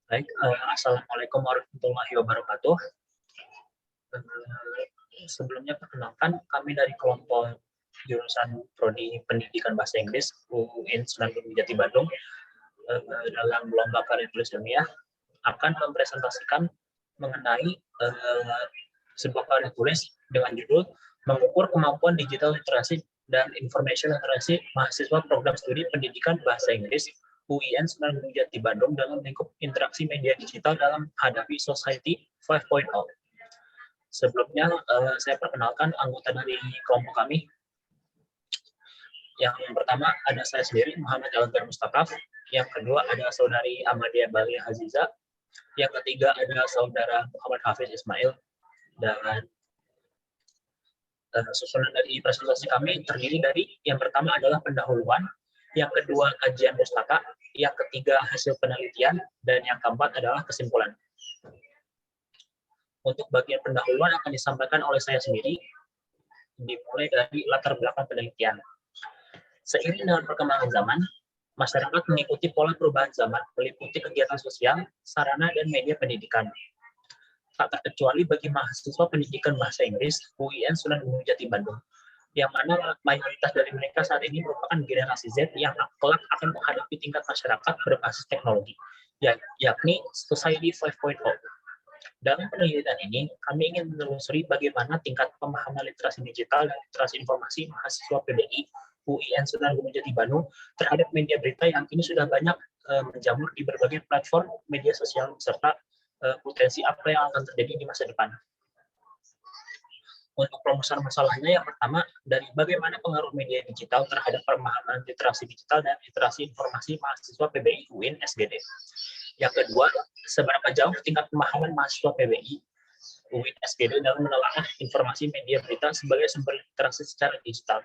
Baik, Assalamualaikum warahmatullahi wabarakatuh. Sebelumnya perkenalkan, kami dari kelompok jurusan Prodi Pendidikan Bahasa Inggris UIN Sunan Gunung Jati Bandung dalam lomba karya tulis ilmiah akan mempresentasikan mengenai sebuah karya tulis dengan judul mengukur kemampuan digital literasi dan information literasi mahasiswa program studi pendidikan bahasa Inggris UIN Sunan Gunung Jati Bandung dalam lingkup interaksi media digital dalam hadapi Society 5.0. Sebelumnya saya perkenalkan anggota dari kelompok kami. Yang pertama ada saya sendiri, Muhammad Elgar Mustaqaf. Yang kedua ada saudari Amadia Bali Haziza. Yang ketiga ada saudara Muhammad Hafiz Ismail. Dan susunan dari presentasi kami terdiri dari yang pertama adalah pendahuluan, yang kedua kajian pustaka, yang ketiga hasil penelitian, dan yang keempat adalah kesimpulan. Untuk bagian pendahuluan akan disampaikan oleh saya sendiri, dimulai dari latar belakang penelitian. Seiring dengan perkembangan zaman, masyarakat mengikuti pola perubahan zaman, meliputi kegiatan sosial, sarana, dan media pendidikan. Tak terkecuali bagi mahasiswa pendidikan bahasa Inggris UIN Sunan Gunung Jati Bandung, yang mana mayoritas dari mereka saat ini merupakan generasi Z yang kelak akan menghadapi tingkat masyarakat berbasis teknologi, yakni Society 5.0. Dalam penelitian ini, kami ingin menelusuri bagaimana tingkat pemahaman literasi digital dan literasi informasi mahasiswa PBI UIN Sunan Gunung Jati Bandung terhadap media berita yang kini sudah banyak menjamur di berbagai platform media sosial, serta potensi apa yang akan terjadi di masa depan. Untuk perumusan masalahnya, yang pertama, dari bagaimana pengaruh media digital terhadap pemahaman literasi digital dan literasi informasi mahasiswa PBI UIN SGD. Yang kedua, seberapa jauh tingkat pemahaman mahasiswa PBI UIN SGD dalam menelaah informasi media berita sebagai sumber literasi secara digital.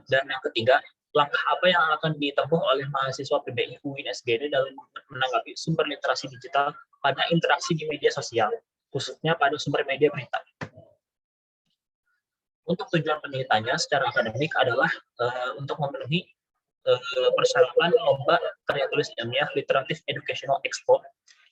Dan yang ketiga, langkah apa yang akan ditempuh oleh mahasiswa PBI UIN SGD dalam menanggapi sumber literasi digital pada interaksi di media sosial, khususnya pada sumber media berita. Untuk tujuan penelitiannya secara akademik adalah untuk memenuhi persyaratan lomba karya tulis ilmiah Literatif Educational Expo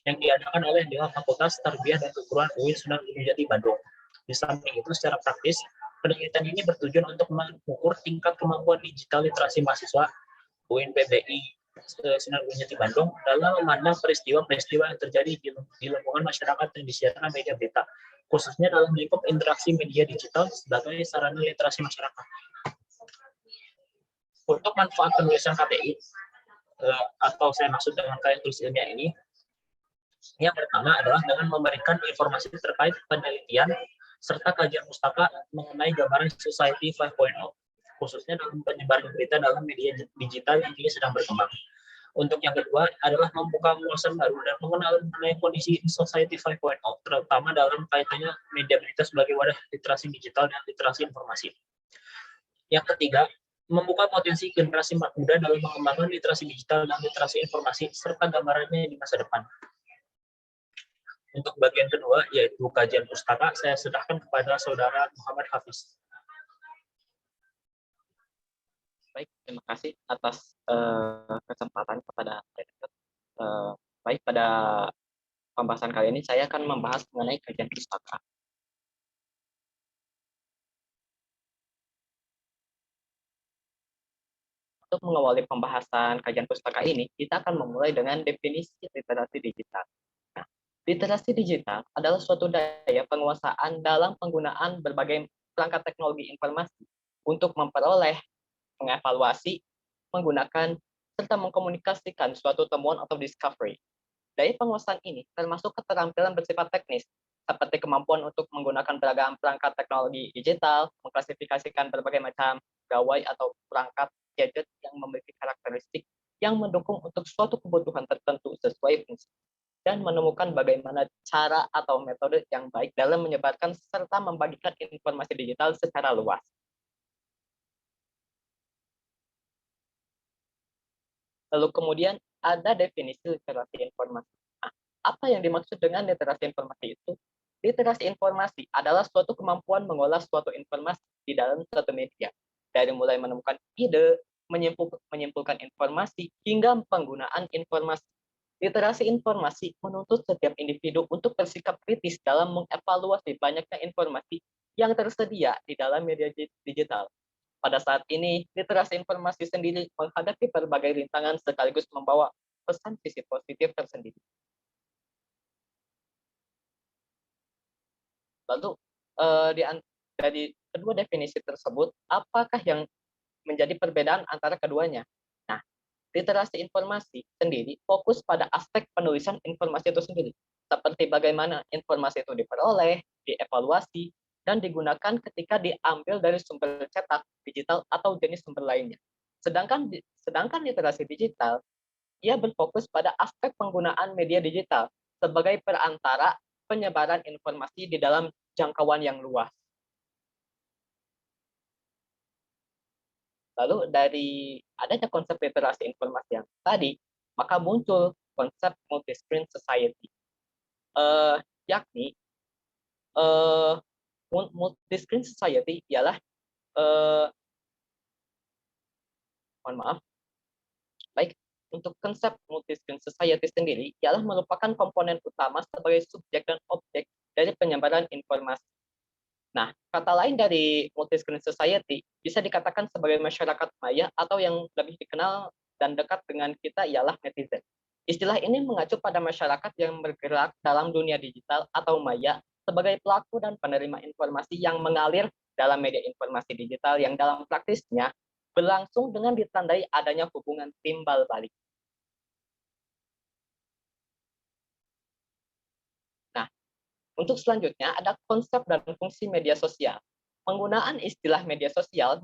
yang diadakan oleh Dewan Fakultas Tarbiyah dan Keguruan UIN Sunan Gunung Jati Bandung. Di samping itu, secara praktis, penelitian ini bertujuan untuk mengukur tingkat kemampuan digital literasi mahasiswa UIN PBI Sunan Gunung Jati Bandung dalam memandang peristiwa-peristiwa yang terjadi di lingkungan masyarakat yang disiarkan media berita, khususnya dalam lingkup interaksi media digital sebagai sarana literasi masyarakat. Untuk manfaat penulisan KTI, atau saya maksud dengan karya tulis ilmiah ini, yang pertama adalah dengan memberikan informasi terkait penelitian serta kajian pustaka mengenai gambaran Society 5.0, khususnya dalam penyebaran berita dalam media digital yang kini sedang berkembang. Untuk yang kedua adalah membuka wawasan baru dan mengenal mengenai kondisi Society 5.0, terutama dalam kaitannya media berita sebagai wadah literasi digital dan literasi informasi. Yang ketiga, membuka potensi generasi muda dalam mengembangkan literasi digital dan literasi informasi serta gambarannya di masa depan. Untuk bagian kedua, yaitu kajian pustaka, saya serahkan kepada saudara Muhammad Hafiz. Baik, terima kasih atas kesempatan kepada baik, pada pembahasan kali ini saya akan membahas mengenai kajian pustaka. Untuk mengawali pembahasan kajian pustaka ini, kita akan memulai dengan definisi literasi digital. Nah, literasi digital adalah suatu daya penguasaan dalam penggunaan berbagai perangkat teknologi informasi untuk memperoleh, mengevaluasi, menggunakan, serta mengkomunikasikan suatu temuan atau discovery. Daya penguasaan ini termasuk keterampilan bersifat teknis, seperti kemampuan untuk menggunakan beragam perangkat teknologi digital, mengklasifikasikan berbagai macam gawai atau perangkat gadget yang memiliki karakteristik yang mendukung untuk suatu kebutuhan tertentu sesuai fungsi, dan menemukan bagaimana cara atau metode yang baik dalam menyebarkan serta membagikan informasi digital secara luas. Lalu kemudian ada definisi literasi informasi. Nah, apa yang dimaksud dengan literasi informasi itu? Literasi informasi adalah suatu kemampuan mengolah suatu informasi di dalam suatu media, dari mulai menemukan ide, menyimpulkan informasi, hingga penggunaan informasi. Literasi informasi menuntut setiap individu untuk bersikap kritis dalam mengevaluasi banyaknya informasi yang tersedia di dalam media digital. Pada saat ini, literasi informasi sendiri menghadapi berbagai rintangan sekaligus membawa pesan sisi positif tersendiri. Lalu, dari kedua definisi tersebut, apakah yang menjadi perbedaan antara keduanya? Nah, literasi informasi sendiri fokus pada aspek penulisan informasi itu sendiri, seperti bagaimana informasi itu diperoleh, dievaluasi, dan digunakan ketika diambil dari sumber cetak, digital, atau jenis sumber lainnya. Sedangkan literasi digital, ia berfokus pada aspek penggunaan media digital sebagai perantara penyebaran informasi di dalam jangkauan yang luas. Lalu dari adanya konsep literasi informasi yang tadi, maka muncul konsep multi-screen society, eh, yakni eh, multi-screen society ialah eh, mohon maaf, baik untuk konsep multi-screen society sendiri ialah merupakan komponen utama sebagai subjek dan objek dari penyebaran informasi. Nah, kata lain dari multi-screen society bisa dikatakan sebagai masyarakat maya atau yang lebih dikenal dan dekat dengan kita ialah netizen. Istilah ini mengacu pada masyarakat yang bergerak dalam dunia digital atau maya sebagai pelaku dan penerima informasi yang mengalir dalam media informasi digital yang dalam praktisnya berlangsung dengan ditandai adanya hubungan timbal balik. Nah, untuk selanjutnya ada konsep dan fungsi media sosial. Penggunaan istilah media sosial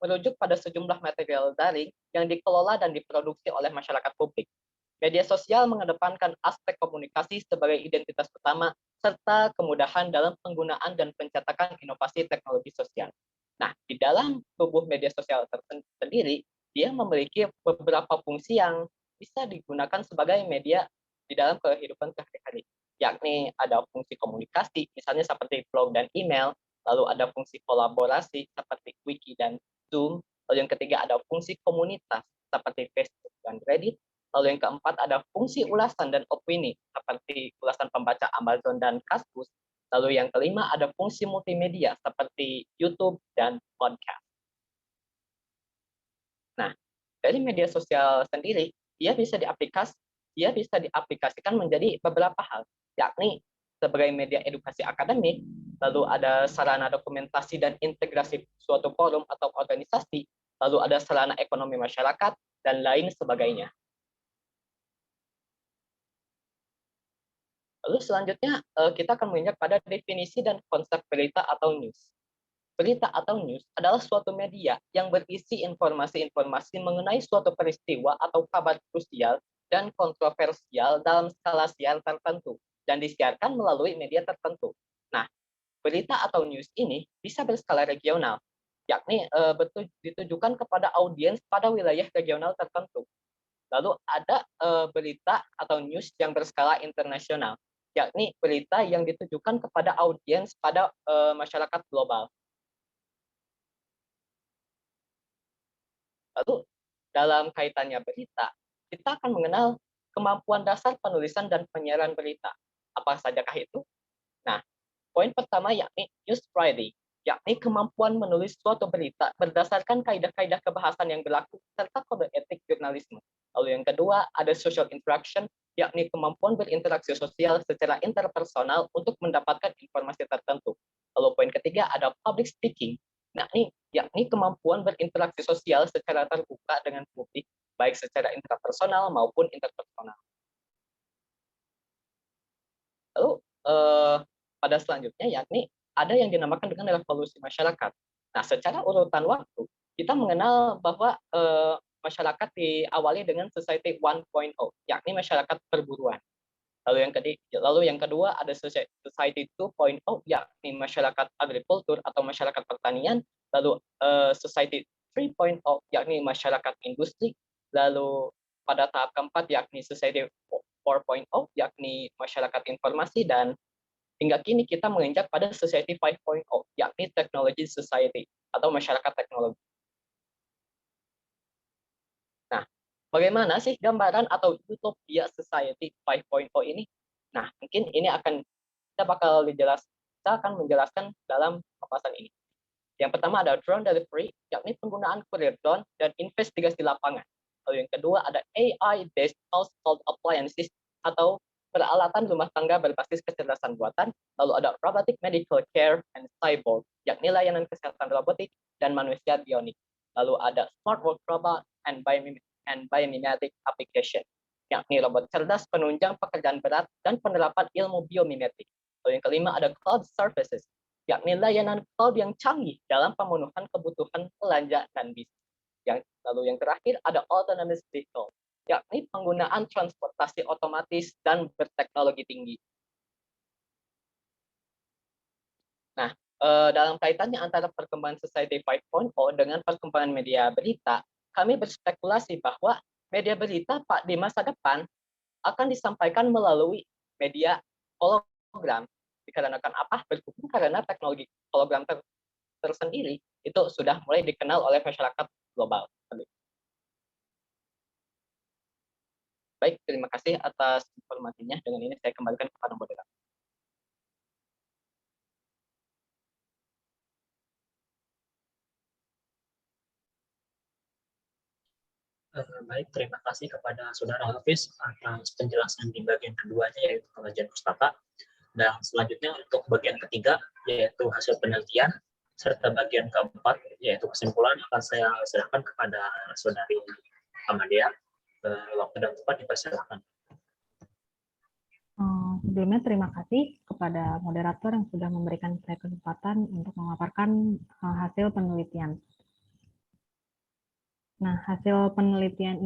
merujuk pada sejumlah material daring yang dikelola dan diproduksi oleh masyarakat publik. Media sosial mengedepankan aspek komunikasi sebagai identitas utama serta kemudahan dalam penggunaan dan pencetakan inovasi teknologi sosial. Nah, di dalam tubuh media sosial sendiri, dia memiliki beberapa fungsi yang bisa digunakan sebagai media di dalam kehidupan sehari-hari, yakni ada fungsi komunikasi, misalnya seperti blog dan email, lalu ada fungsi kolaborasi seperti wiki dan Zoom, lalu yang ketiga ada fungsi komunitas seperti Facebook dan Reddit, lalu yang keempat ada fungsi ulasan dan opini seperti ulasan pembaca Amazon dan Kaskus, lalu yang kelima ada fungsi multimedia seperti YouTube dan podcast. Nah, dari media sosial sendiri, dia bisa diaplikasikan menjadi beberapa hal, yakni sebagai media edukasi akademik, lalu ada sarana dokumentasi dan integrasi suatu forum atau organisasi, lalu ada sarana ekonomi masyarakat, dan lain sebagainya. Lalu selanjutnya kita akan menginjak pada definisi dan konsep berita atau news. Berita atau news adalah suatu media yang berisi informasi-informasi mengenai suatu peristiwa atau kabar krusial dan kontroversial dalam skala siar tertentu dan disiarkan melalui media tertentu. Nah, berita atau news ini bisa berskala regional, yakni ditujukan kepada audiens pada wilayah regional tertentu. Lalu ada berita atau news yang berskala internasional, yakni berita yang ditujukan kepada audiens pada masyarakat global. Lalu dalam kaitannya berita, kita akan mengenal kemampuan dasar penulisan dan penyiaran berita. Apa sajakah itu? Nah, poin pertama yakni news writing, yakni kemampuan menulis suatu berita berdasarkan kaidah-kaidah kebahasan yang berlaku serta kode etik jurnalisme. Lalu yang kedua ada social interaction, yakni kemampuan berinteraksi sosial secara interpersonal untuk mendapatkan informasi tertentu. Lalu poin ketiga ada public speaking, yakni kemampuan berinteraksi sosial secara terbuka dengan publik, baik secara intrapersonal maupun interpersonal. Lalu pada selanjutnya yakni ada yang dinamakan dengan revolusi masyarakat. Nah, secara urutan waktu kita mengenal bahwa masyarakat diawali dengan society 1.0, yakni masyarakat perburuan. Lalu yang kedua ada society 2.0, yakni masyarakat agrikultur atau masyarakat pertanian. Lalu society 3.0, yakni masyarakat industri. Lalu pada tahap keempat yakni society 4.0, yakni masyarakat informasi, dan hingga kini kita menginjak pada society 5.0, yakni technology society atau masyarakat teknologi. Bagaimana sih gambaran atau utopia society 5.0 ini? Nah, mungkin ini kita akan menjelaskan dalam papasan ini. Yang pertama ada drone delivery, yakni penggunaan kurir drone dan investigasi lapangan. Lalu yang kedua ada AI-based household appliances atau peralatan rumah tangga berbasis kecerdasan buatan. Lalu ada robotic medical care and cyborg, yakni layanan kesehatan robotik dan manusia bionik. Lalu ada smart work robot and biomimetic application, yakni robot cerdas penunjang pekerjaan berat dan penerapan ilmu biomimetik. Lalu yang kelima ada cloud services, yakni layanan cloud yang canggih dalam pemenuhan kebutuhan belanja dan bisnis. Lalu yang terakhir ada autonomous vehicle, yakni penggunaan transportasi otomatis dan berteknologi tinggi. Nah, dalam kaitannya antara perkembangan Society 5.0 dengan perkembangan media berita, kami berspekulasi bahwa media berita di masa depan akan disampaikan melalui media hologram. Dikarenakan apa? Berhubung karena teknologi hologram tersendiri itu sudah mulai dikenal oleh masyarakat global. Baik, terima kasih atas informasinya. Dengan ini saya kembalikan kepada moderator. Baik, terima kasih kepada Saudara Hafiz atas penjelasan di bagian keduanya, yaitu pengajian pustaka. Dan selanjutnya untuk bagian ketiga, yaitu hasil penelitian, serta bagian keempat, yaitu kesimpulan, akan saya serahkan kepada Saudari Amadea. Waktu dan tempat dipersilakan. Sebelumnya terima kasih kepada moderator yang sudah memberikan saya kesempatan untuk memaparkan hasil penelitian. Nah, hasil penelitian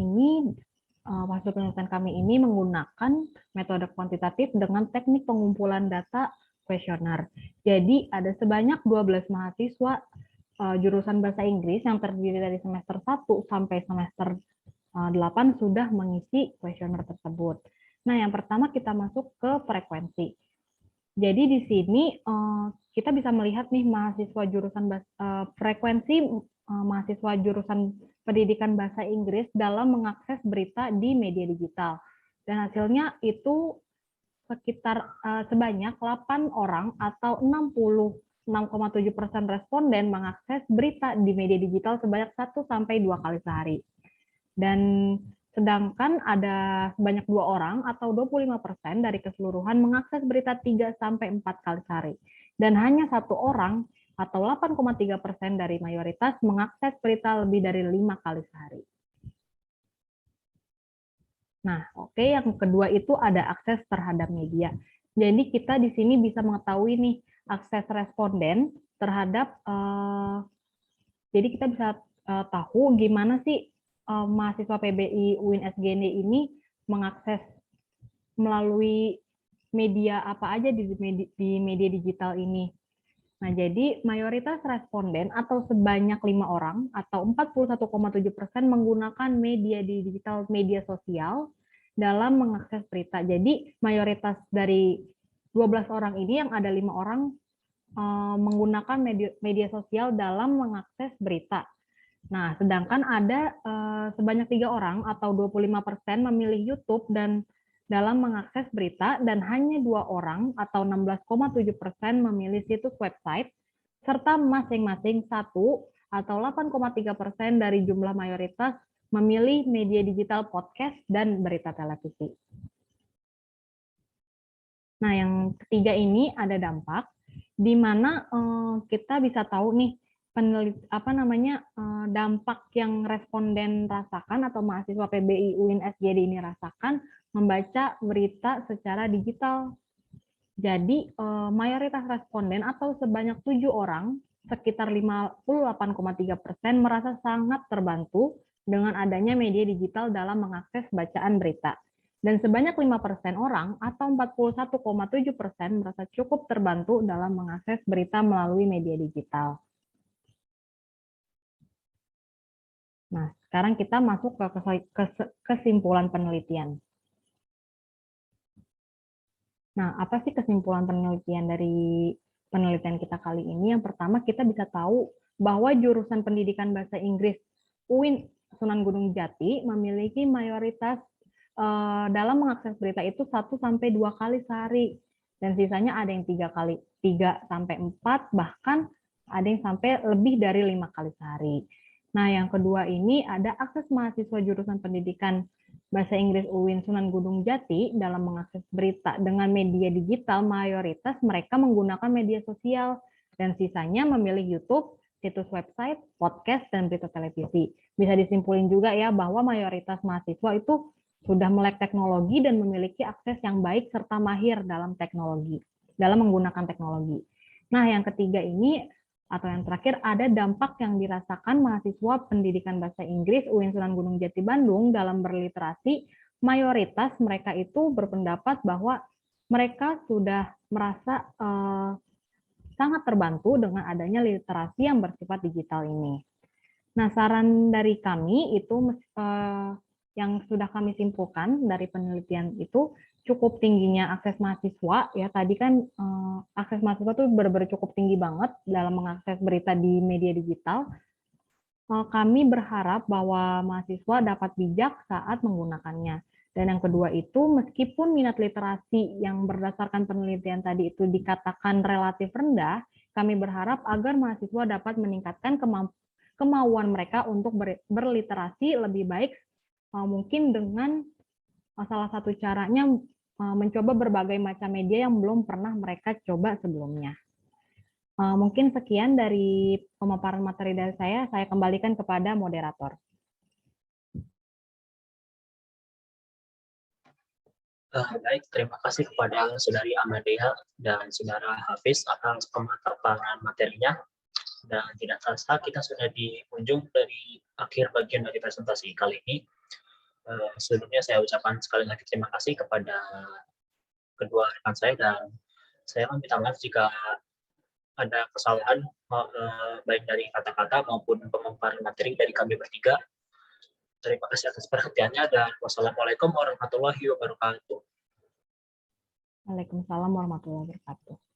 kami ini menggunakan metode kuantitatif dengan teknik pengumpulan data kuesioner. Jadi ada sebanyak 12 mahasiswa jurusan bahasa Inggris yang terdiri dari semester 1 sampai semester 8 sudah mengisi kuesioner tersebut. Nah, yang pertama kita masuk ke frekuensi. Jadi di sini kita bisa melihat nih mahasiswa jurusan frekuensi mahasiswa jurusan pendidikan bahasa Inggris dalam mengakses berita di media digital. Dan hasilnya itu sekitar sebanyak 8 orang atau 66,7% responden mengakses berita di media digital sebanyak 1 sampai 2 kali sehari. Dan sedangkan ada sebanyak 2 orang atau 25% dari keseluruhan mengakses berita 3 sampai 4 kali sehari. Dan hanya 1 orang atau 8,3% dari mayoritas mengakses berita lebih dari 5 kali sehari. Nah, oke, yang kedua itu ada akses terhadap media. Jadi kita di sini bisa mengetahui nih akses responden terhadap, jadi kita bisa tahu gimana sih mahasiswa PBI UIN SGD ini mengakses melalui media apa aja di media digital ini. Nah, jadi mayoritas responden atau sebanyak 5 orang atau 41,7% menggunakan media digital, media sosial dalam mengakses berita. Jadi mayoritas dari 12 orang ini yang ada 5 orang menggunakan media sosial dalam mengakses berita. Nah, sedangkan ada sebanyak 3 orang atau 25% memilih YouTube dan dalam mengakses berita, dan hanya 2 orang atau 16,7% memilih situs website, serta masing-masing 1 atau 8,3% dari jumlah mayoritas memilih media digital podcast dan berita televisi. Nah, yang ketiga ini ada dampak, di mana kita bisa tahu nih dampak yang responden rasakan atau mahasiswa PBI UIN SGD ini rasakan membaca berita secara digital. Jadi mayoritas responden atau sebanyak 7 orang, sekitar 58,3% merasa sangat terbantu dengan adanya media digital dalam mengakses bacaan berita. Dan sebanyak 5% orang atau 41,7% merasa cukup terbantu dalam mengakses berita melalui media digital. Nah, sekarang kita masuk ke kesimpulan penelitian. Nah, apa sih kesimpulan penelitian dari penelitian kita kali ini? Yang pertama, kita bisa tahu bahwa jurusan pendidikan bahasa Inggris UIN Sunan Gunung Jati memiliki mayoritas dalam mengakses berita itu 1 sampai 2 kali sehari, dan sisanya ada yang 3 sampai 4, bahkan ada yang sampai lebih dari 5 kali sehari. Nah, yang kedua ini ada akses mahasiswa jurusan pendidikan Bahasa Inggris UIN Sunan Gunung Jati dalam mengakses berita dengan media digital, mayoritas mereka menggunakan media sosial, dan sisanya memilih YouTube, situs website, podcast, dan berita televisi. Bisa disimpulin juga ya bahwa mayoritas mahasiswa itu sudah melek teknologi dan memiliki akses yang baik serta mahir dalam menggunakan teknologi. Nah, yang ketiga ini atau yang terakhir ada dampak yang dirasakan mahasiswa pendidikan bahasa Inggris UIN Sunan Gunung Jati Bandung dalam berliterasi. Mayoritas mereka itu berpendapat bahwa mereka sudah merasa sangat terbantu dengan adanya literasi yang bersifat digital ini. Nah, saran dari kami itu yang sudah kami simpulkan dari penelitian itu cukup tingginya akses mahasiswa, ya tadi kan akses mahasiswa itu benar-benar cukup tinggi banget dalam mengakses berita di media digital. Kami berharap bahwa mahasiswa dapat bijak saat menggunakannya. Dan yang kedua itu, meskipun minat literasi yang berdasarkan penelitian tadi itu dikatakan relatif rendah, kami berharap agar mahasiswa dapat meningkatkan kemauan mereka untuk berliterasi lebih baik, mungkin dengan salah satu caranya mencoba berbagai macam media yang belum pernah mereka coba sebelumnya. Mungkin sekian dari pemaparan materi dari saya kembalikan kepada moderator. Baik, terima kasih kepada Saudari Amadea dan Saudara Hafiz atas pemaparan materinya. Dan tidak terasa kita sudah di ujung dari akhir bagian dari presentasi kali ini. Sebelumnya saya ucapkan sekali lagi terima kasih kepada kedua rekan saya, dan saya minta maaf jika ada kesalahan baik dari kata-kata maupun pemaparan materi dari kami bertiga. Terima kasih atas perhatiannya, dan wassalamualaikum warahmatullahi wabarakatuh. Waalaikumsalam warahmatullahi wabarakatuh.